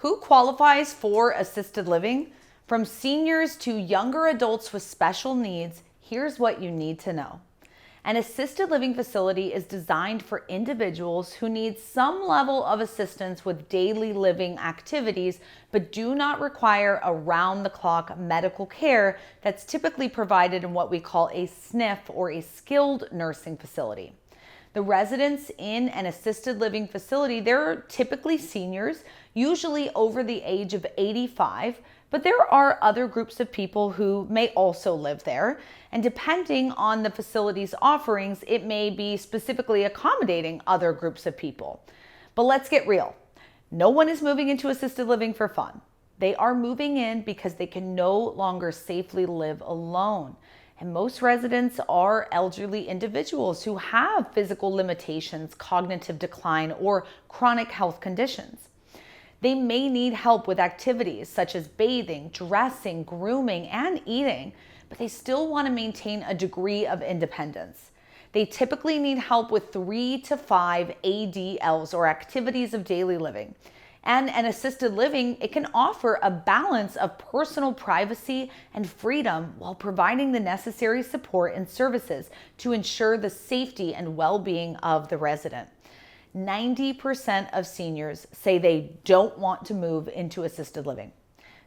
Who qualifies for assisted living? From seniors to younger adults with special needs, here's what you need to know. An assisted living facility is designed for individuals who need some level of assistance with daily living activities, but do not require around-the-clock medical care that's typically provided in what we call a SNF or a skilled nursing facility. The residents in an assisted living facility, they're typically seniors, usually over the age of 85, but there are other groups of people who may also live there. And depending on the facility's offerings, it may be specifically accommodating other groups of people. But let's get real. No one is moving into assisted living for fun. They are moving in because they can no longer safely live alone. And most residents are elderly individuals who have physical limitations, cognitive decline, or chronic health conditions. They may need help with activities such as bathing, dressing, grooming, and eating, but they still want to maintain a degree of independence. They typically need help with 3 to 5 ADLs, or activities of daily living. And an assisted living, it can offer a balance of personal privacy and freedom while providing the necessary support and services to ensure the safety and well-being of the resident. 90% of seniors say they don't want to move into assisted living.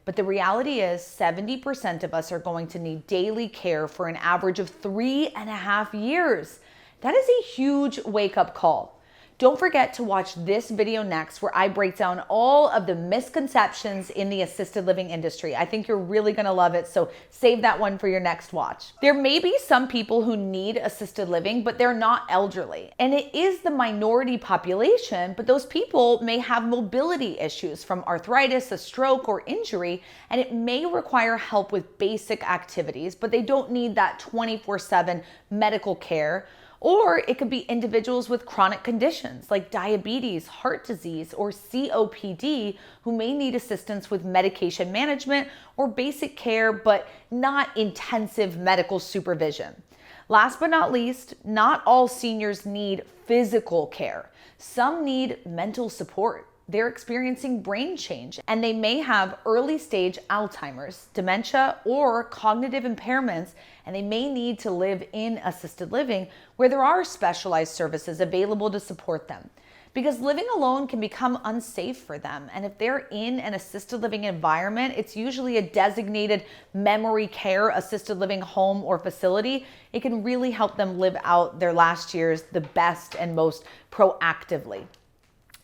But the reality is 70% of us are going to need daily care for an average of 3.5 years. That is a huge wake-up call. Don't forget to watch this video next, where I break down all of the misconceptions in the assisted living industry. I think you're really gonna love it, so save that one for your next watch. There may be some people who need assisted living, but they're not elderly. And it is the minority population, but those people may have mobility issues from arthritis, a stroke, or injury, and it may require help with basic activities, but they don't need that 24/7 medical care. Or it could be individuals with chronic conditions like diabetes, heart disease, or COPD who may need assistance with medication management or basic care, but not intensive medical supervision. Last but not least, not all seniors need physical care. Some need mental support. They're experiencing brain change, and they may have early stage Alzheimer's, dementia, or cognitive impairments, and they may need to live in assisted living where there are specialized services available to support them. Because living alone can become unsafe for them, and if they're in an assisted living environment, it's usually a designated memory care assisted living home or facility. It can really help them live out their last years the best and most proactively.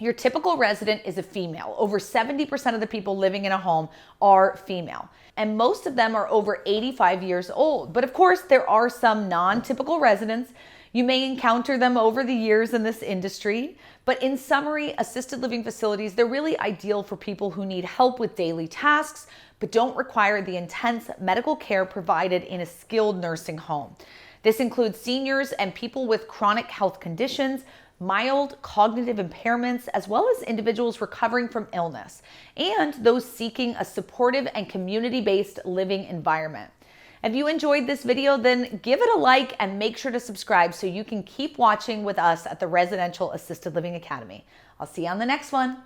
Your typical resident is a female. Over 70% of the people living in a home are female, and most of them are over 85 years old. But of course, there are some non-typical residents. You may encounter them over the years in this industry, but in summary, assisted living facilities, they're really ideal for people who need help with daily tasks, but don't require the intense medical care provided in a skilled nursing home. This includes seniors and people with chronic health conditions, mild cognitive impairments, as well as individuals recovering from illness, and those seeking a supportive and community-based living environment. If you enjoyed this video, then give it a like and make sure to subscribe so you can keep watching with us at the Residential Assisted Living Academy. I'll see you on the next one.